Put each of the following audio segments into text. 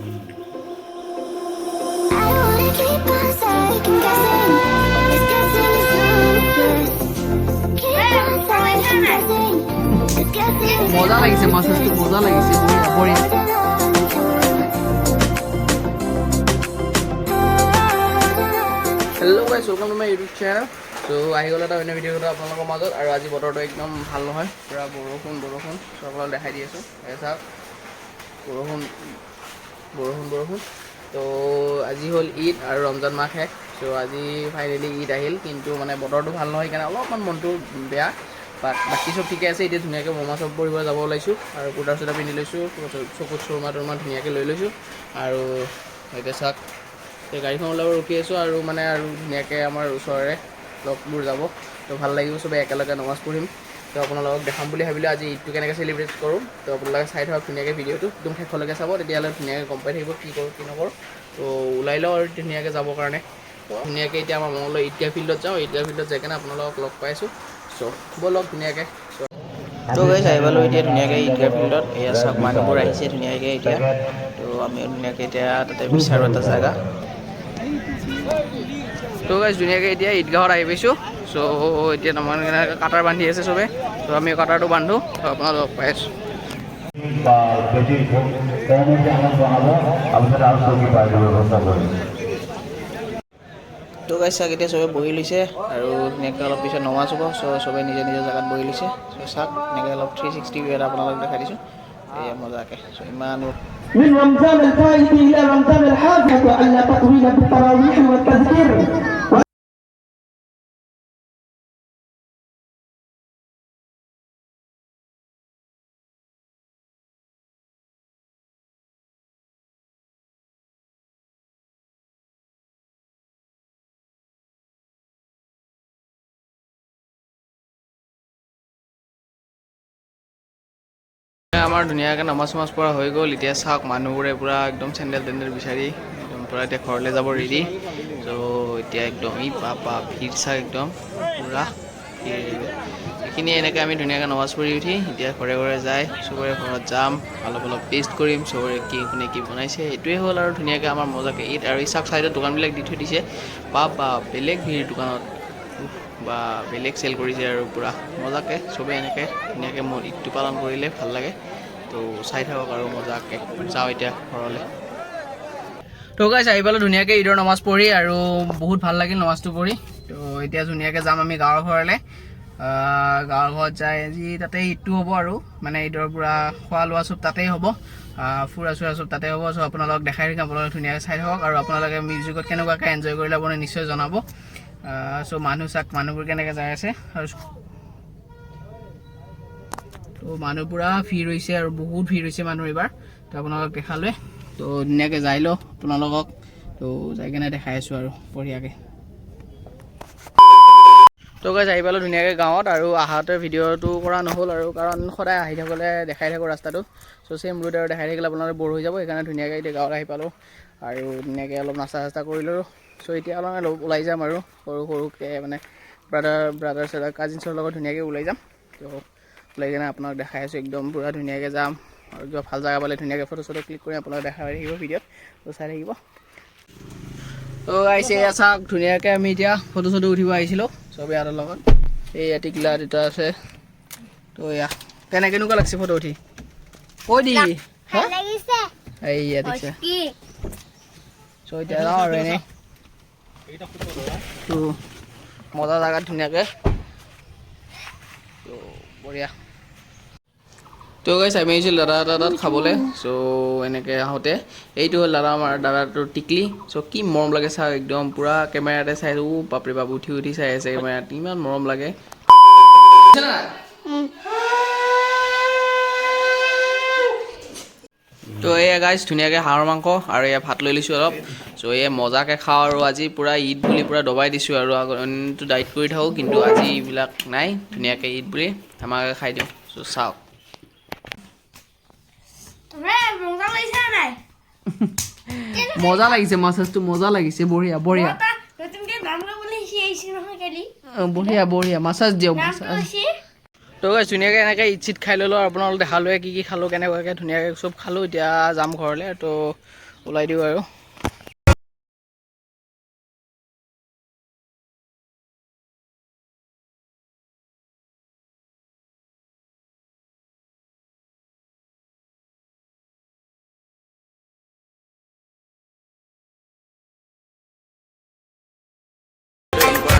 মজা লাগিছে মাছটো মজা লাগিছে বঢ়িয়া hello' guys welcome to my YouTube channel চ' আহি গ'ল এটা অন্য ভিডিঅ' কথা আপোনালোকৰ মাজত আৰু আজি বতৰটো একদম ভাল নহয় পূৰা বৰষুণ চ' আপোনালোকক দেখাই দি আছোঁ চাওক বৰষুণ তো আজি হ'ল ঈদ আৰু ৰমজান মাহ শেষ চ' আজি ফাইনেলি ঈদ আহিল কিন্তু মানে বতৰটো ভাল নহয় সেইকাৰণে অলপমান মনটো বেয়া বাকী চব ঠিকে আছে এতিয়া ধুনীয়াকৈ বোমা চব পৰিব যাব ওলাইছোঁ আৰু কুৰ্তা চুৰ্তা পিন্ধি লৈছোঁ চকুত চুৰমা টুৰমা ধুনীয়াকৈ লৈ লৈছোঁ আৰু এতিয়া চাওক এই গাড়ীখন ওলাব ৰখি আছোঁ আৰু মানে আৰু ধুনীয়াকৈ আমাৰ ওচৰৰে লগবোৰ যাব তো ভাল লাগিব চবেই একেলগে নমাজ পঢ়িম তো আপোনালোকক দেখাম বুলি ভাবিলোঁ আজি ঈদটো কেনেকৈ চেলিব্ৰেট কৰোঁ তো আপোনালোকে চাই থাকক ধুনীয়াকৈ ভিডিঅ'টো একদম শেষলৈকে চাব তেতিয়াহ'লে ধুনীয়াকৈ গম পাই থাকিব কি কৰোঁ কি নকৰোঁ তো ওলাই লওঁ আৰু ধুনীয়াকৈ যাবৰ কাৰণে তো ধুনীয়াকৈ এতিয়া আমাৰ মঙলদৈ ঈদগাহ ফিল্ডত যাওঁ ঈদগাহ ফিল্ডত যাই কেনে আপোনালোকক লগ পাইছোঁ চ' ব'লক ধুনীয়াকৈ তো গাইছ আহি পালোঁ এতিয়া ধুনীয়াকৈ ঈদগাহ ফিল্ডত এয়া চাওক মানুহবোৰ আহিছে ধুনীয়াকৈ এতিয়া তো আমিও ধুনীয়াকৈ এতিয়া তাতে বিচাৰোঁ এটা জেগা তো গাইছ ধুনীয়াকৈ এতিয়া ঈদগাহত আহি পাইছোঁ চ' এতিয়া তাৰমানে কাটাৰ বান্ধি আছে চবে তো আমি কাটাৰটো বান্ধো তো আপোনালোক লগ পাই আছোঁ তো গাইছ চাওক এতিয়া চবে বহি লৈছে আৰু ধুনীয়াকৈ অলপ পিছত নমাজ হ'ব চ' চবে নিজৰ নিজৰ জেগাত বহি লৈছে চ' চাওক এনেকৈ অলপ 360 ভিউ এটা আপোনালোকক দেখাই দিছোঁ এয়া মজাকৈ চ' ইমান من رمضان الفائت إلى رمضان الحاضر وأن تطويل بالتراويح والتذكير আমাৰ ধুনীয়াকৈ নমাজ চমাজ পৰা হৈ গ'ল এতিয়া চাওক মানুহবোৰে পূৰা একদম চেণ্ডেল টেণ্ডেল বিচাৰি একদম পূৰা এতিয়া ঘৰলৈ যাব ৰেডি চ' এতিয়া একদম ই বাপা ভিৰ চাওক একদম পূৰা এইখিনি এনেকৈ আমি ধুনীয়াকৈ নমাজ পঢ়ি উঠি এতিয়া ঘৰে ঘৰে যাই চবৰে ঘৰত যাম অলপ টেষ্ট কৰিম চবৰে কি কোনে কি বনাইছে এইটোৱে হ'ল আৰু ধুনীয়াকৈ আমাৰ মজাকৈ ঈদ আৰু এই চাওক চাইডত দোকানবিলাক দি থৈ দিছে বা বেলেগ ভিৰ দোকানত বা বেলেগ চেল কৰিছে আৰু পূৰা মজাকৈ চবেই এনেকৈ ধুনীয়াকৈ মোৰ ঈদটো পালন কৰিলে ভাল লাগে তো চাই থাকক আৰু মজাকৈ যাওঁ এতিয়া ঘৰলৈ তো গাইছ আহি পালোঁ ধুনীয়াকৈ ঈদৰ নমাজ পঢ়ি আৰু বহুত ভাল লাগিল নমাজটো পঢ়ি তো এতিয়া ধুনীয়াকৈ যাম আমি গাঁৱৰ ঘৰলৈ গাঁৱৰ ঘৰত যাই আজি তাতে ঈদটো হ'ব আৰু মানে ঈদৰ পূৰা খোৱা লোৱা চব তাতেই হ'ব ফুৰা চুৰা চব তাতে হ'ব চ' আপোনালোকক দেখাই থাকিম আপোনালোকে ধুনীয়াকৈ চাই থাকক আৰু আপোনালোকে মিউজিকত কেনেকুৱাকৈ এনজয় কৰিলে আপুনি নিশ্চয় জনাব চ' মানুহবোৰ কেনেকৈ যাই আছে আৰু তো মানুহ পূৰা ভিৰ হৈছে আৰু বহুত ভিৰ হৈছে মানুহ এইবাৰ তো আপোনালোকক দেখালে তো ধুনীয়াকৈ যাই লওঁ আপোনালোকক তো যাই কেনে দেখাই আছোঁ আৰু বঢ়িয়াকৈ তো গাইছ আহি পালোঁ ধুনীয়াকৈ গাঁৱত আৰু আহাতে ভিডিঅ'টো কৰা নহ'ল আৰু কাৰণ সদায় আহি থাকোঁতে দেখাই থাকোঁ ৰাস্তাটো চ' চেম ৰোড আৰু দেখাই থাকিলে আপোনালোকে বৰ হৈ যাব সেইকাৰণে ধুনীয়াকৈ এতিয়া গাঁৱত আহি পালোঁ আৰু ধুনীয়াকৈ অলপ নাস্তা চাস্তা কৰিলোঁ চ' এতিয়া অলপ ওলাই যাম আৰু সৰুকৈ মানে ব্ৰাদাৰ চাদাৰ কাজিনছৰ লগত ধুনীয়াকৈ ওলাই যাম তো ওলাই কিনে আপোনাক দেখাই আছোঁ একদম পূৰা ধুনীয়াকৈ যাম আৰু কিবা ভাল জেগা পালে ধুনীয়াকৈ ফটো চটো ক্লিক কৰি আপোনালোকে দেখাই থাকিব ভিডিঅ'ত তো চাই থাকিব তো আহিছে এয়া চাওক ধুনীয়াকৈ আমি এতিয়া ফটো চটো উঠিব আহিছিলোঁ চবেই আৰু লগত এই টিকলা দুটা আছে তো এয়া কেনেকুৱা লাগিছে ফটো উঠি কৈ দি এইয়া দেখিছে চ' এতিয়া যাওঁ আৰু এনেই তো মজা জেগাত ধুনীয়াকৈ তো বঢ়িয়া তো গাইছ আমি আহিছিলোঁ দাদা এটা তাত খাবলৈ চ' এনেকৈ আহোঁতে এইটো হ'ল দাদাটোৰ টিকলি চ' কি মৰম লাগে চাওক একদম পূৰা কেমেৰাতে চাই বাপৰে বাপ উঠি চাই আছে কেমেৰাত ইমান মৰম লাগে তো এয়া গাইছ ধুনীয়াকৈ হাঁহৰ মাংস আৰু এয়া ভাত লৈ লৈছোঁ অলপ চ' এয়া মজাকৈ খাওঁ আৰু আজি পূৰা ঈদ বুলি পূৰা দবাই দিছোঁ আৰু অন্যটো ডাইট কৰি থাকোঁ কিন্তু আজি এইবিলাক নাই ধুনীয়াকৈ ঈদ বুলি আমাকে খাই দিওঁ চ' চাওক মজা লাগিছে মাছটো মজা লাগিছে বঢ়িয়া মাছাজ দিয়ক তো গাইছ ধুনীয়াকৈ এনেকৈ ঈদ চিট খাই ল'লোঁ আৰু আপোনালোক দেখালোৱে কি খালোঁ কেনেকুৱাকৈ ধুনীয়াকৈ চব খালোঁ এতিয়া যাম ঘৰলৈ তো ওলাই দিওঁ আৰু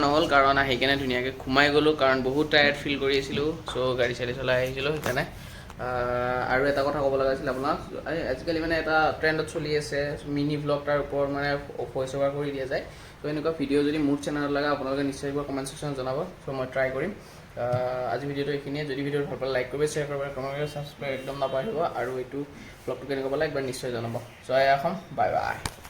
নহ'ল কাৰণ আহি কেনে ধুনীয়াকৈ সোমাই গ'লোঁ কাৰণ বহুত টায়াৰ্ড ফিল কৰি আছিলোঁ চ' গাড়ী চাড়ী চলাই আহিছিলোঁ সেইকাৰণে আৰু এটা কথা ক'ব লগা আছিল আপোনাক আজিকালি মানে এটা ট্ৰেণ্ডত চলি আছে মিনি ভ্লগ তাৰ ওপৰত মানে ভইচ অভাৰ কৰি দিয়া যায় চ' এনেকুৱা ভিডিঅ' যদি মোৰ চেনেলত লাগে আপোনালোকে নিশ্চয় কমেণ্ট ছেকশ্যনত জনাব চ' মই ট্ৰাই কৰিম আজি ভিডিঅ'টো এইখিনিয়ে যদি ভিডিঅ'টো ভাল পালে লাইক কৰিব শ্বেয়াৰ কৰিব কমেণ্ট ছাবস্ক্ৰাইব একদম নাপাহৰিব আৰু এইটো ভ্লগটো কেনেকুৱা পালে একবাৰ নিশ্চয় জনাব জয় অসম বাই বাই